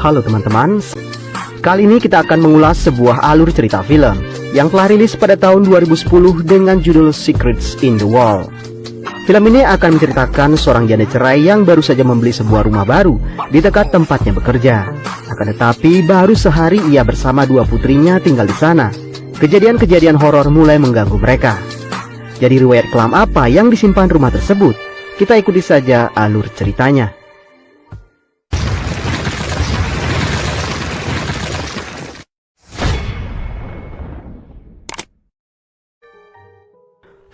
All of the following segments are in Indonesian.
Halo teman-teman, kali ini kita akan mengulas sebuah alur cerita film yang telah rilis pada tahun 2010 dengan judul Secrets in the Wall. Film ini akan menceritakan seorang janda cerai yang baru saja membeli sebuah rumah baru di dekat tempatnya bekerja. Akan tetapi baru sehari ia bersama dua putrinya tinggal di sana. Kejadian-kejadian horor mulai mengganggu mereka. Jadi riwayat kelam apa yang disimpan rumah tersebut? Kita ikuti saja alur ceritanya.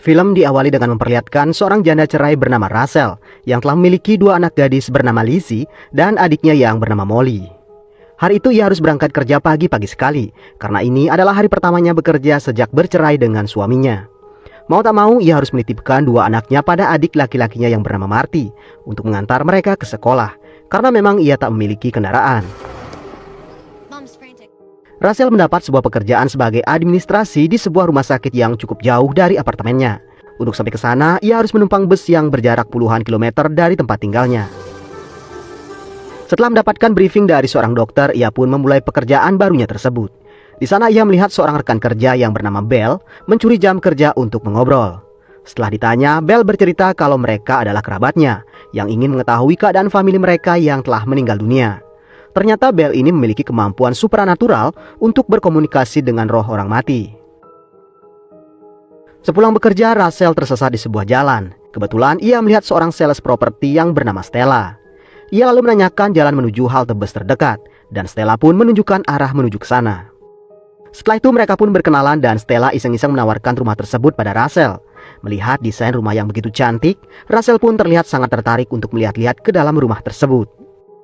Film diawali dengan memperlihatkan seorang janda cerai bernama Rachel yang telah memiliki dua anak gadis bernama Lizzie dan adiknya yang bernama Molly. Hari itu ia harus berangkat kerja pagi-pagi sekali karena ini adalah hari pertamanya bekerja sejak bercerai dengan suaminya. Mau tak mau ia harus menitipkan dua anaknya pada adik laki-lakinya yang bernama Marty untuk mengantar mereka ke sekolah karena memang ia tak memiliki kendaraan. Rachel mendapat sebuah pekerjaan sebagai administrasi di sebuah rumah sakit yang cukup jauh dari apartemennya. Untuk sampai ke sana, ia harus menumpang bus yang berjarak puluhan kilometer dari tempat tinggalnya. Setelah mendapatkan briefing dari seorang dokter, ia pun memulai pekerjaan barunya tersebut. Di sana ia melihat seorang rekan kerja yang bernama Belle mencuri jam kerja untuk mengobrol. Setelah ditanya, Belle bercerita kalau mereka adalah kerabatnya yang ingin mengetahui keadaan famili mereka yang telah meninggal dunia. Ternyata Belle ini memiliki kemampuan supranatural untuk berkomunikasi dengan roh orang mati. Sepulang bekerja, Rachel tersesat di sebuah jalan. Kebetulan ia melihat seorang sales properti yang bernama Stella. Ia lalu menanyakan jalan menuju halte bus terdekat, dan Stella pun menunjukkan arah menuju ke sana. Setelah itu mereka pun berkenalan dan Stella iseng-iseng menawarkan rumah tersebut pada Rachel. Melihat desain rumah yang begitu cantik, Rachel pun terlihat sangat tertarik untuk melihat-lihat ke dalam rumah tersebut.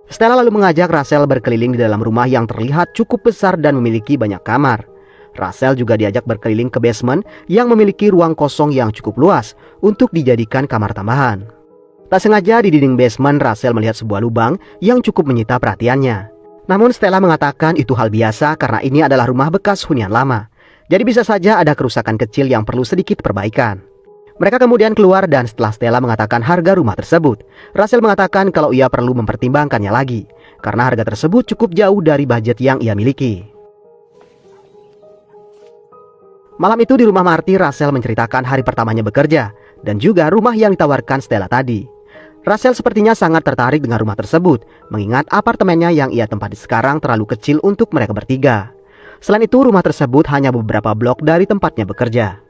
Stella lalu mengajak Rachel berkeliling di dalam rumah yang terlihat cukup besar dan memiliki banyak kamar. Rachel juga diajak berkeliling ke basement yang memiliki ruang kosong yang cukup luas untuk dijadikan kamar tambahan. Tak sengaja di dinding basement Rachel melihat sebuah lubang yang cukup menyita perhatiannya. Namun Stella mengatakan itu hal biasa karena ini adalah rumah bekas hunian lama. Jadi bisa saja ada kerusakan kecil yang perlu sedikit perbaikan. Mereka kemudian keluar dan setelah Stella mengatakan harga rumah tersebut, Rachel mengatakan kalau ia perlu mempertimbangkannya lagi karena harga tersebut cukup jauh dari budget yang ia miliki. Malam itu di rumah Marty, Rachel menceritakan hari pertamanya bekerja dan juga rumah yang ditawarkan Stella tadi. Rachel sepertinya sangat tertarik dengan rumah tersebut mengingat apartemennya yang ia tempati sekarang terlalu kecil untuk mereka bertiga. Selain itu rumah tersebut hanya beberapa blok dari tempatnya bekerja.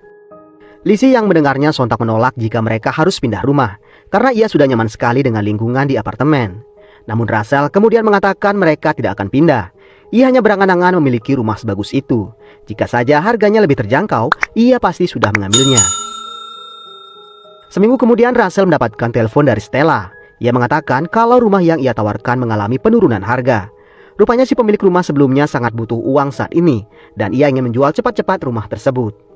Lizzie yang mendengarnya sontak menolak jika mereka harus pindah rumah karena ia sudah nyaman sekali dengan lingkungan di apartemen. Namun Rachel kemudian mengatakan mereka tidak akan pindah. Ia hanya berangan-angan memiliki rumah sebagus itu. Jika saja harganya lebih terjangkau, ia pasti sudah mengambilnya. Seminggu kemudian Rachel mendapatkan telepon dari Stella. Ia mengatakan kalau rumah yang ia tawarkan mengalami penurunan harga. Rupanya si pemilik rumah sebelumnya sangat butuh uang saat ini dan ia ingin menjual cepat-cepat rumah tersebut.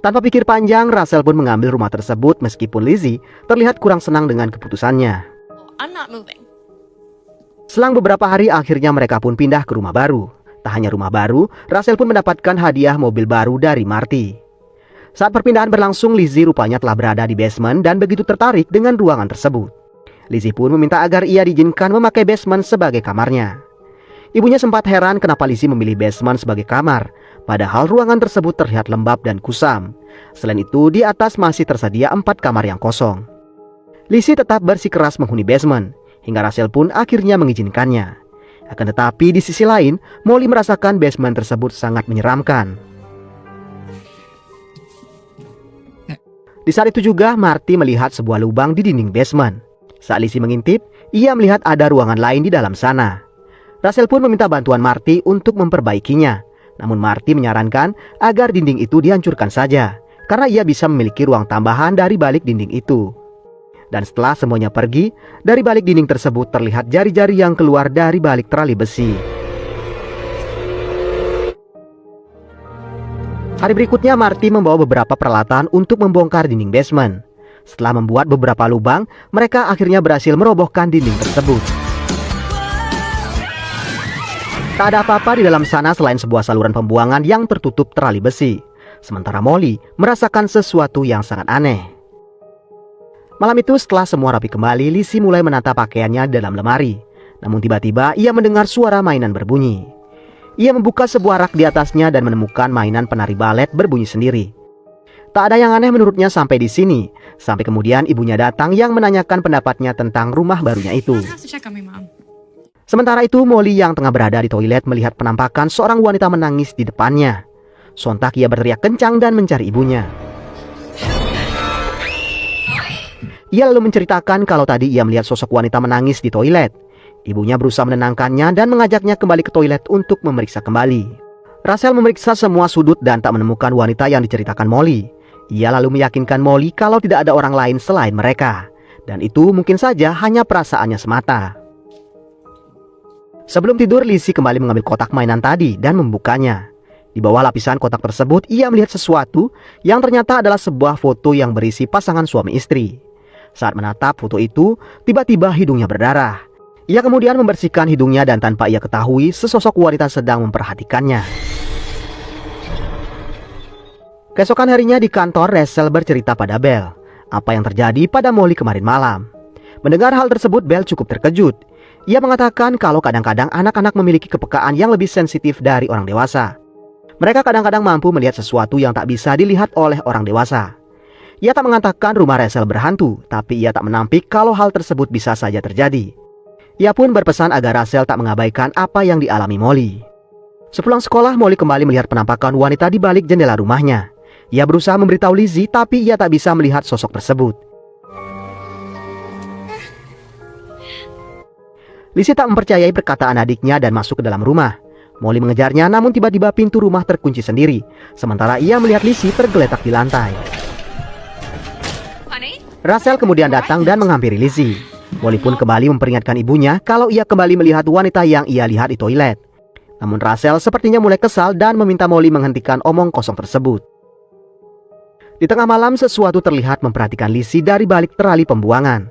Tanpa pikir panjang, Rachel pun mengambil rumah tersebut meskipun Lizzie terlihat kurang senang dengan keputusannya. Selang beberapa hari akhirnya mereka pun pindah ke rumah baru. Tak hanya rumah baru, Rachel pun mendapatkan hadiah mobil baru dari Marty. Saat perpindahan berlangsung, Lizzie rupanya telah berada di basement dan begitu tertarik dengan ruangan tersebut. Lizzie pun meminta agar ia diizinkan memakai basement sebagai kamarnya. Ibunya sempat heran kenapa Lizzie memilih basement sebagai kamar, padahal ruangan tersebut terlihat lembab dan kusam. Selain itu, di atas masih tersedia 4 kamar yang kosong. Lizzie tetap bersikeras menghuni basement, hingga Rachel pun akhirnya mengizinkannya. Akan tetapi di sisi lain, Molly merasakan basement tersebut sangat menyeramkan. Di saat itu juga, Marty melihat sebuah lubang di dinding basement. Saat Lizzie mengintip, ia melihat ada ruangan lain di dalam sana. Rachel pun meminta bantuan Marty untuk memperbaikinya. Namun Marty menyarankan agar dinding itu dihancurkan saja, karena ia bisa memiliki ruang tambahan dari balik dinding itu. Dan setelah semuanya pergi, dari balik dinding tersebut terlihat jari-jari yang keluar dari balik terali besi. Hari berikutnya Marty membawa beberapa peralatan untuk membongkar dinding basement. Setelah membuat beberapa lubang, mereka akhirnya berhasil merobohkan dinding tersebut. Tak ada apa-apa di dalam sana selain sebuah saluran pembuangan yang tertutup terali besi. Sementara Molly merasakan sesuatu yang sangat aneh. Malam itu setelah semua rapi kembali, Lizzie mulai menata pakaiannya dalam lemari. Namun tiba-tiba ia mendengar suara mainan berbunyi. Ia membuka sebuah rak di atasnya dan menemukan mainan penari balet berbunyi sendiri. Tak ada yang aneh menurutnya sampai di sini, sampai kemudian ibunya datang yang menanyakan pendapatnya tentang rumah barunya itu. Sementara itu, Molly yang tengah berada di toilet melihat penampakan seorang wanita menangis di depannya. Sontak ia berteriak kencang dan mencari ibunya. Ia lalu menceritakan kalau tadi ia melihat sosok wanita menangis di toilet. Ibunya berusaha menenangkannya dan mengajaknya kembali ke toilet untuk memeriksa kembali. Rachel memeriksa semua sudut dan tak menemukan wanita yang diceritakan Molly. Ia lalu meyakinkan Molly kalau tidak ada orang lain selain mereka. Dan itu mungkin saja hanya perasaannya semata. Sebelum tidur, Lizzie kembali mengambil kotak mainan tadi dan membukanya. Di bawah lapisan kotak tersebut, ia melihat sesuatu yang ternyata adalah sebuah foto yang berisi pasangan suami istri. Saat menatap foto itu, tiba-tiba hidungnya berdarah. Ia kemudian membersihkan hidungnya dan tanpa ia ketahui, sesosok wanita sedang memperhatikannya. Keesokan harinya di kantor, Rachel bercerita pada Belle apa yang terjadi pada Molly kemarin malam. Mendengar hal tersebut, Belle cukup terkejut. Ia mengatakan kalau kadang-kadang anak-anak memiliki kepekaan yang lebih sensitif dari orang dewasa. Mereka kadang-kadang mampu melihat sesuatu yang tak bisa dilihat oleh orang dewasa. Ia tak mengatakan rumah Rachel berhantu, tapi ia tak menampik kalau hal tersebut bisa saja terjadi. Ia pun berpesan agar Rachel tak mengabaikan apa yang dialami Molly. Sepulang sekolah, Molly kembali melihat penampakan wanita di balik jendela rumahnya. Ia berusaha memberitahu Lizzie, tapi ia tak bisa melihat sosok tersebut. Lizzie tak mempercayai perkataan adiknya dan masuk ke dalam rumah. Molly mengejarnya, namun tiba-tiba pintu rumah terkunci sendiri. Sementara ia melihat Lizzie tergeletak di lantai. Rachel kemudian datang dan menghampiri Lizzie. Molly pun kembali memperingatkan ibunya kalau ia kembali melihat wanita yang ia lihat di toilet. Namun Rachel sepertinya mulai kesal dan meminta Molly menghentikan omong kosong tersebut. Di tengah malam, sesuatu terlihat memperhatikan Lizzie dari balik terali pembuangan.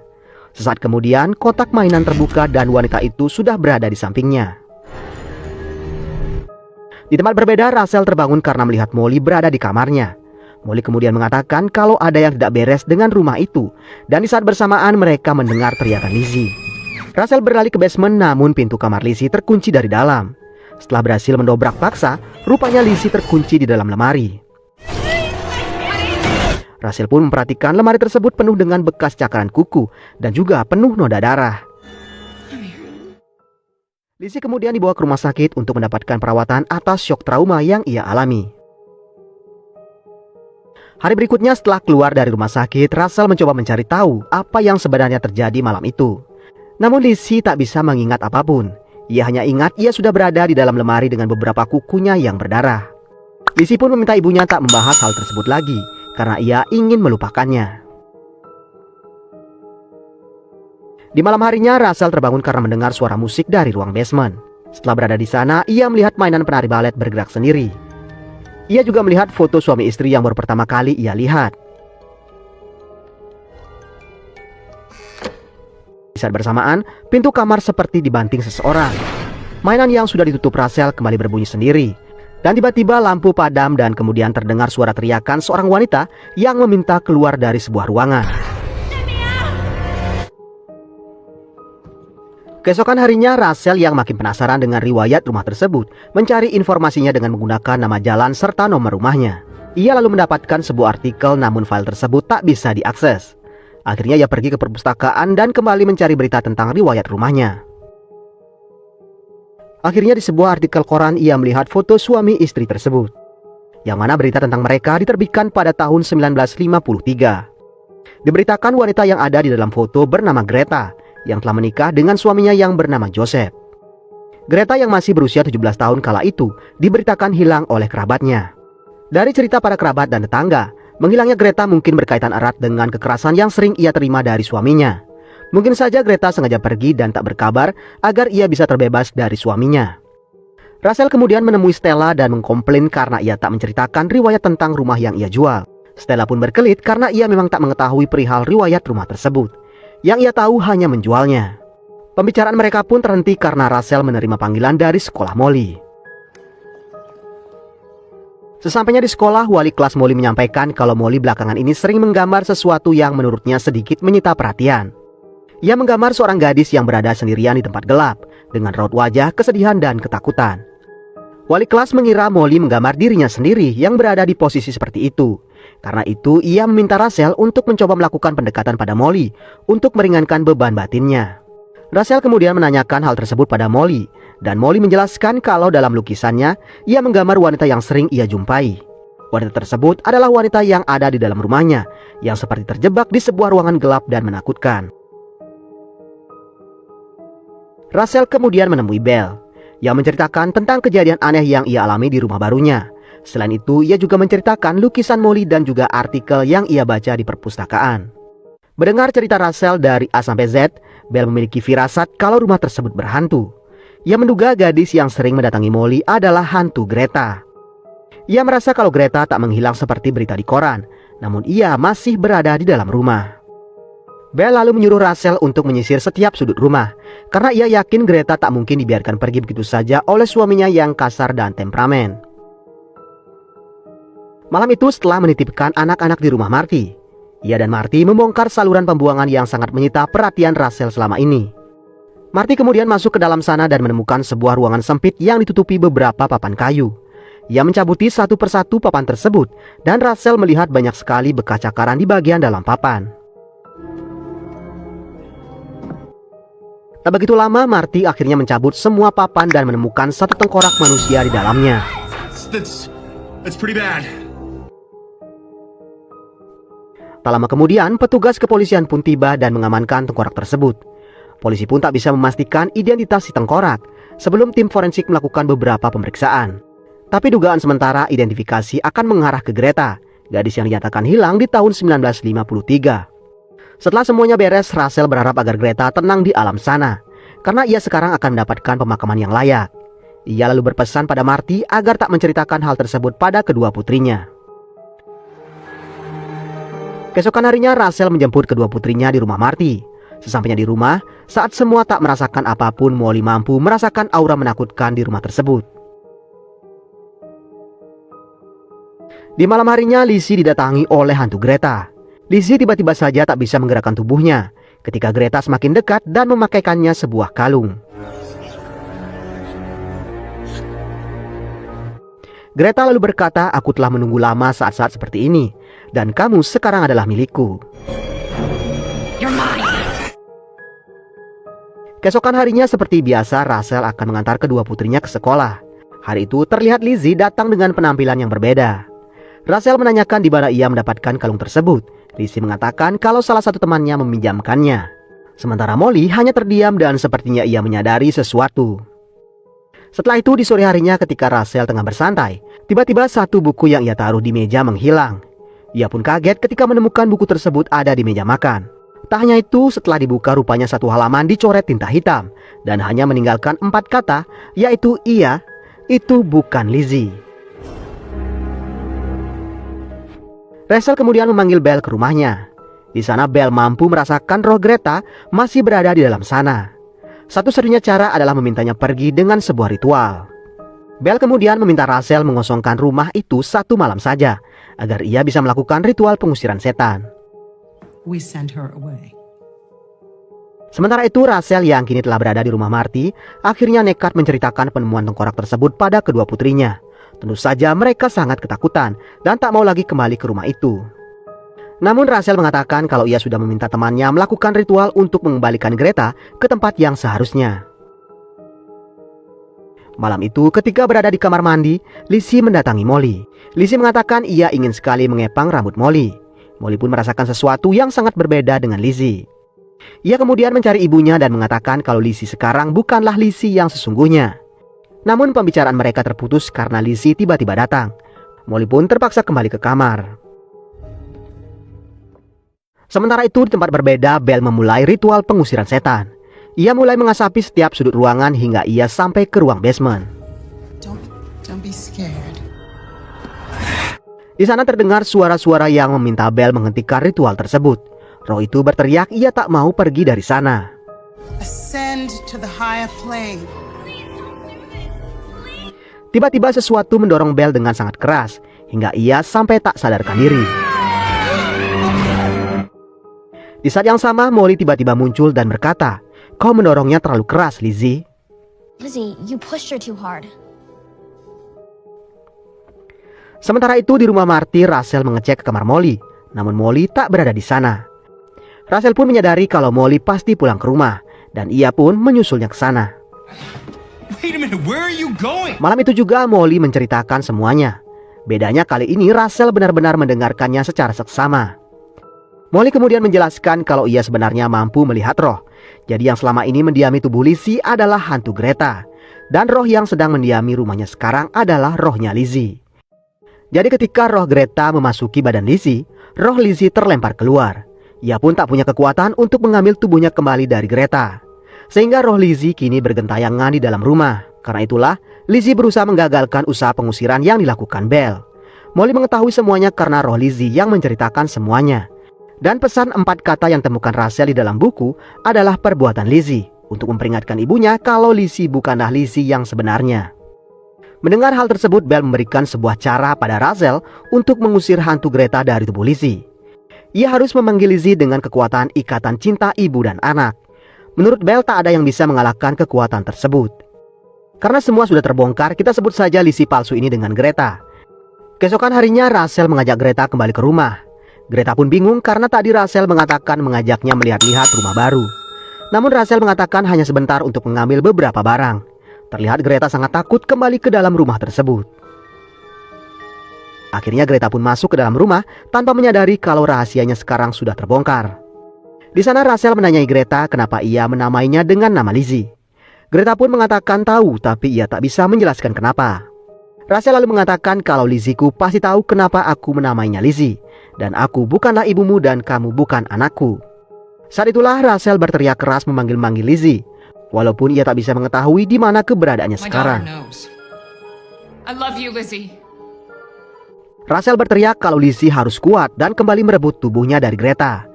Sesaat kemudian, kotak mainan terbuka dan wanita itu sudah berada di sampingnya. Di tempat berbeda, Rachel terbangun karena melihat Molly berada di kamarnya. Molly kemudian mengatakan kalau ada yang tidak beres dengan rumah itu. Dan di saat bersamaan mereka mendengar teriakan Lizzie. Rachel berlari ke basement, namun pintu kamar Lizzie terkunci dari dalam. Setelah berhasil mendobrak paksa, rupanya Lizzie terkunci di dalam lemari. Rachel pun memperhatikan lemari tersebut penuh dengan bekas cakaran kuku dan juga penuh noda darah. Lizzie kemudian dibawa ke rumah sakit untuk mendapatkan perawatan atas syok trauma yang ia alami. Hari berikutnya setelah keluar dari rumah sakit, Rachel mencoba mencari tahu apa yang sebenarnya terjadi malam itu. Namun Lizzie tak bisa mengingat apapun. Ia hanya ingat ia sudah berada di dalam lemari dengan beberapa kukunya yang berdarah. Lizzie pun meminta ibunya tak membahas hal tersebut lagi, karena ia ingin melupakannya. Di malam harinya, Rachel terbangun karena mendengar suara musik dari ruang basement. Setelah berada di sana, ia melihat mainan penari balet bergerak sendiri. Ia juga melihat foto suami istri yang baru pertama kali ia lihat. Di saat bersamaan, pintu kamar seperti dibanting seseorang. Mainan yang sudah ditutup Rachel kembali berbunyi sendiri. Dan tiba-tiba lampu padam dan kemudian terdengar suara teriakan seorang wanita yang meminta keluar dari sebuah ruangan. Keesokan harinya, Rachel yang makin penasaran dengan riwayat rumah tersebut mencari informasinya dengan menggunakan nama jalan serta nomor rumahnya. Ia lalu mendapatkan sebuah artikel, namun file tersebut tak bisa diakses. Akhirnya ia pergi ke perpustakaan dan kembali mencari berita tentang riwayat rumahnya. Akhirnya di sebuah artikel koran ia melihat foto suami istri tersebut, yang mana berita tentang mereka diterbitkan pada tahun 1953. Diberitakan wanita yang ada di dalam foto bernama Greta, yang telah menikah dengan suaminya yang bernama Joseph. Greta yang masih berusia 17 tahun kala itu diberitakan hilang oleh kerabatnya. Dari cerita para kerabat dan tetangga, menghilangnya Greta mungkin berkaitan erat dengan kekerasan yang sering ia terima dari suaminya. Mungkin saja Greta sengaja pergi dan tak berkabar agar ia bisa terbebas dari suaminya. Rachel kemudian menemui Stella dan mengkomplain karena ia tak menceritakan riwayat tentang rumah yang ia jual. Stella pun berkelit karena ia memang tak mengetahui perihal riwayat rumah tersebut. Yang ia tahu hanya menjualnya. Pembicaraan mereka pun terhenti karena Rachel menerima panggilan dari sekolah Molly. Sesampainya di sekolah, wali kelas Molly menyampaikan kalau Molly belakangan ini sering menggambar sesuatu yang menurutnya sedikit menyita perhatian. Ia menggambar seorang gadis yang berada sendirian di tempat gelap dengan raut wajah kesedihan dan ketakutan. Wali kelas mengira Molly menggambar dirinya sendiri yang berada di posisi seperti itu. Karena itu ia meminta Rachel untuk mencoba melakukan pendekatan pada Molly untuk meringankan beban batinnya. Rachel kemudian menanyakan hal tersebut pada Molly, dan Molly menjelaskan kalau dalam lukisannya ia menggambar wanita yang sering ia jumpai. Wanita tersebut adalah wanita yang ada di dalam rumahnya, yang seperti terjebak di sebuah ruangan gelap dan menakutkan. Rachel kemudian menemui Belle, yang menceritakan tentang kejadian aneh yang ia alami di rumah barunya. Selain itu, ia juga menceritakan lukisan Molly dan juga artikel yang ia baca di perpustakaan. Mendengar cerita Rachel dari A sampai Z, Belle memiliki firasat kalau rumah tersebut berhantu. Ia menduga gadis yang sering mendatangi Molly adalah hantu Greta. Ia merasa kalau Greta tak menghilang seperti berita di koran, namun ia masih berada di dalam rumah. Belle lalu menyuruh Rachel untuk menyisir setiap sudut rumah, karena ia yakin Greta tak mungkin dibiarkan pergi begitu saja oleh suaminya yang kasar dan temperamen. Malam itu setelah menitipkan anak-anak di rumah Marty, ia dan Marty membongkar saluran pembuangan yang sangat menyita perhatian Rachel selama ini. Marty kemudian masuk ke dalam sana dan menemukan sebuah ruangan sempit yang ditutupi beberapa papan kayu. Ia mencabuti satu persatu papan tersebut, dan Rachel melihat banyak sekali bekas cakaran di bagian dalam papan. Tak begitu lama, Marty akhirnya mencabut semua papan dan menemukan satu tengkorak manusia di dalamnya. That's pretty bad. Tak lama kemudian, petugas kepolisian pun tiba dan mengamankan tengkorak tersebut. Polisi pun tak bisa memastikan identitas si tengkorak sebelum tim forensik melakukan beberapa pemeriksaan. Tapi dugaan sementara identifikasi akan mengarah ke Greta, gadis yang dinyatakan hilang di tahun 1953. Setelah semuanya beres, Rachel berharap agar Greta tenang di alam sana, karena ia sekarang akan mendapatkan pemakaman yang layak. Ia lalu berpesan pada Marty agar tak menceritakan hal tersebut pada kedua putrinya. Keesokan harinya, Rachel menjemput kedua putrinya di rumah Marty. Sesampainya di rumah, saat semua tak merasakan apapun, Molly mampu merasakan aura menakutkan di rumah tersebut. Di malam harinya, Lizzie didatangi oleh hantu Greta. Lizzie tiba-tiba saja tak bisa menggerakkan tubuhnya ketika Greta semakin dekat dan memakaikannya sebuah kalung. Greta lalu berkata, "Aku telah menunggu lama saat-saat seperti ini, dan kamu sekarang adalah milikku." Keesokan harinya seperti biasa, Rachel akan mengantar kedua putrinya ke sekolah. Hari itu terlihat Lizzie datang dengan penampilan yang berbeda. Rachel menanyakan di mana ia mendapatkan kalung tersebut. Lizzie mengatakan kalau salah satu temannya meminjamkannya. Sementara Molly hanya terdiam dan sepertinya ia menyadari sesuatu. Setelah itu di sore harinya ketika Rachel tengah bersantai, tiba-tiba satu buku yang ia taruh di meja menghilang. Ia pun kaget ketika menemukan buku tersebut ada di meja makan. Tak hanya itu, setelah dibuka rupanya satu halaman dicoret tinta hitam dan hanya meninggalkan 4 kata, yaitu "Iya, itu bukan Lizzie." Rachel kemudian memanggil Belle ke rumahnya. Di sana Belle mampu merasakan roh Greta masih berada di dalam sana. Satu-satunya cara adalah memintanya pergi dengan sebuah ritual. Belle kemudian meminta Rachel mengosongkan rumah itu satu malam saja, agar ia bisa melakukan ritual pengusiran setan. We send her away. Sementara itu, Rachel yang kini telah berada di rumah Marty akhirnya nekat menceritakan penemuan tengkorak tersebut pada kedua putrinya. Tentu saja mereka sangat ketakutan dan tak mau lagi kembali ke rumah itu. Namun Rachel mengatakan kalau ia sudah meminta temannya melakukan ritual untuk mengembalikan Greta ke tempat yang seharusnya. Malam itu ketika berada di kamar mandi, Lizzie mendatangi Molly. Lizzie mengatakan ia ingin sekali mengepang rambut Molly. Molly pun merasakan sesuatu yang sangat berbeda dengan Lizzie. Ia kemudian mencari ibunya dan mengatakan kalau Lizzie sekarang bukanlah Lizzie yang sesungguhnya. Namun pembicaraan mereka terputus karena Lizzie tiba-tiba datang. Molly pun terpaksa kembali ke kamar. Sementara itu di tempat berbeda, Belle memulai ritual pengusiran setan. Ia mulai mengasapi setiap sudut ruangan hingga ia sampai ke ruang basement. Don't be scared. Di sana terdengar suara-suara yang meminta Belle menghentikan ritual tersebut. Roh itu berteriak ia tak mau pergi dari sana. Ascend to the higher plane. Tiba-tiba sesuatu mendorong Belle dengan sangat keras hingga ia sampai tak sadarkan diri. Di saat yang sama, Molly tiba-tiba muncul dan berkata, "Kau mendorongnya terlalu keras, Lizzie." Lizzie, you pushed her too hard. Sementara itu di rumah Marty, Rachel mengecek ke kamar Molly. Namun Molly tak berada di sana. Rachel pun menyadari kalau Molly pasti pulang ke rumah, dan ia pun menyusulnya ke sana. Wait a minute, where are you going? Malam itu juga Molly menceritakan semuanya. Bedanya kali ini Rachel benar-benar mendengarkannya secara seksama. Molly kemudian menjelaskan kalau ia sebenarnya mampu melihat roh. Jadi yang selama ini mendiami tubuh Lizzie adalah hantu Greta. Dan roh yang sedang mendiami rumahnya sekarang adalah rohnya Lizzie. Jadi ketika roh Greta memasuki badan Lizzie, roh Lizzie terlempar keluar. Ia pun tak punya kekuatan untuk mengambil tubuhnya kembali dari Greta. Sehingga roh Lizzie kini bergentayangan di dalam rumah. Karena itulah Lizzie berusaha menggagalkan usaha pengusiran yang dilakukan Belle. Molly mengetahui semuanya karena roh Lizzie yang menceritakan semuanya. Dan pesan 4 kata yang temukan Rachel di dalam buku adalah perbuatan Lizzie untuk memperingatkan ibunya kalau Lizzie bukanlah Lizzie yang sebenarnya. Mendengar hal tersebut, Belle memberikan sebuah cara pada Rachel untuk mengusir hantu Greta dari tubuh Lizzie. Ia harus memanggil Lizzie dengan kekuatan ikatan cinta ibu dan anak. Menurut Belle tak ada yang bisa mengalahkan kekuatan tersebut. Karena semua sudah terbongkar, kita sebut saja Lizzie palsu ini dengan Greta. Keesokan harinya Rachel mengajak Greta kembali ke rumah. Greta pun bingung karena tadi Rachel mengatakan mengajaknya melihat-lihat rumah baru. Namun Rachel mengatakan hanya sebentar untuk mengambil beberapa barang. Terlihat Greta sangat takut kembali ke dalam rumah tersebut. Akhirnya Greta pun masuk ke dalam rumah tanpa menyadari kalau rahasianya sekarang sudah terbongkar. Di sana Rachel menanyai Greta kenapa ia menamainya dengan nama Lizzie. Greta pun mengatakan tahu tapi ia tak bisa menjelaskan kenapa. Rachel lalu mengatakan kalau Lizzieku pasti tahu kenapa aku menamainya Lizzie. Dan aku bukanlah ibumu dan kamu bukan anakku. Saat itulah Rachel berteriak keras memanggil-manggil Lizzie. Walaupun ia tak bisa mengetahui di mana keberadaannya sekarang. I love you, Lizzie. Rachel berteriak kalau Lizzie harus kuat dan kembali merebut tubuhnya dari Greta.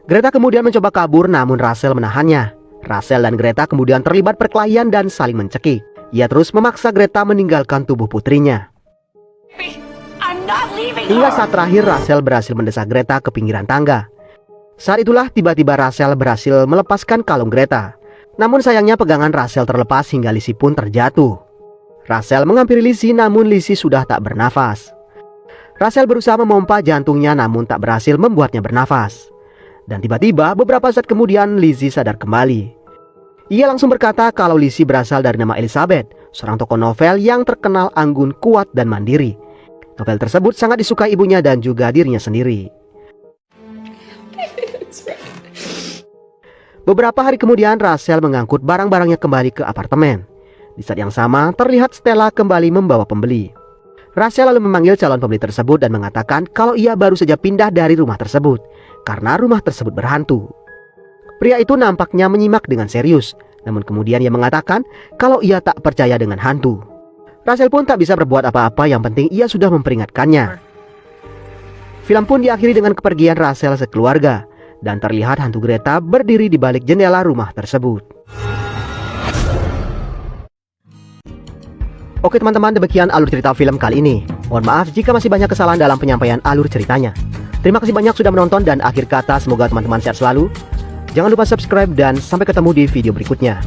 Greta kemudian mencoba kabur namun Rachel menahannya. Rachel dan Greta kemudian terlibat perkelahian dan saling mencekik. Ia terus memaksa Greta meninggalkan tubuh putrinya. Hingga saat terakhir Rachel berhasil mendesak Greta ke pinggiran tangga. Saat itulah tiba-tiba Rachel berhasil melepaskan kalung Greta. Namun sayangnya pegangan Rachel terlepas hingga Lizzie pun terjatuh. Rachel menghampiri Lizzie namun Lizzie sudah tak bernafas. Rachel berusaha memompa jantungnya namun tak berhasil membuatnya bernafas. Dan tiba-tiba beberapa saat kemudian Lizzie sadar kembali. Ia langsung berkata kalau Lizzie berasal dari nama Elizabeth, seorang tokoh novel yang terkenal anggun, kuat dan mandiri. Novel tersebut sangat disukai ibunya dan juga dirinya sendiri. Beberapa hari kemudian Rachel mengangkut barang-barangnya kembali ke apartemen. Di saat yang sama terlihat Stella kembali membawa pembeli. Rachel lalu memanggil calon pembeli tersebut dan mengatakan kalau ia baru saja pindah dari rumah tersebut karena rumah tersebut berhantu. Pria itu nampaknya menyimak dengan serius, namun kemudian ia mengatakan kalau ia tak percaya dengan hantu. Rachel pun tak bisa berbuat apa-apa, yang penting ia sudah memperingatkannya. Film pun diakhiri dengan kepergian Rachel sekeluarga, dan terlihat hantu Greta berdiri di balik jendela rumah tersebut. Oke teman-teman, demikian alur cerita film kali ini. Mohon maaf jika masih banyak kesalahan dalam penyampaian alur ceritanya. Terima kasih banyak sudah menonton dan akhir kata semoga teman-teman sehat selalu. Jangan lupa subscribe dan sampai ketemu di video berikutnya.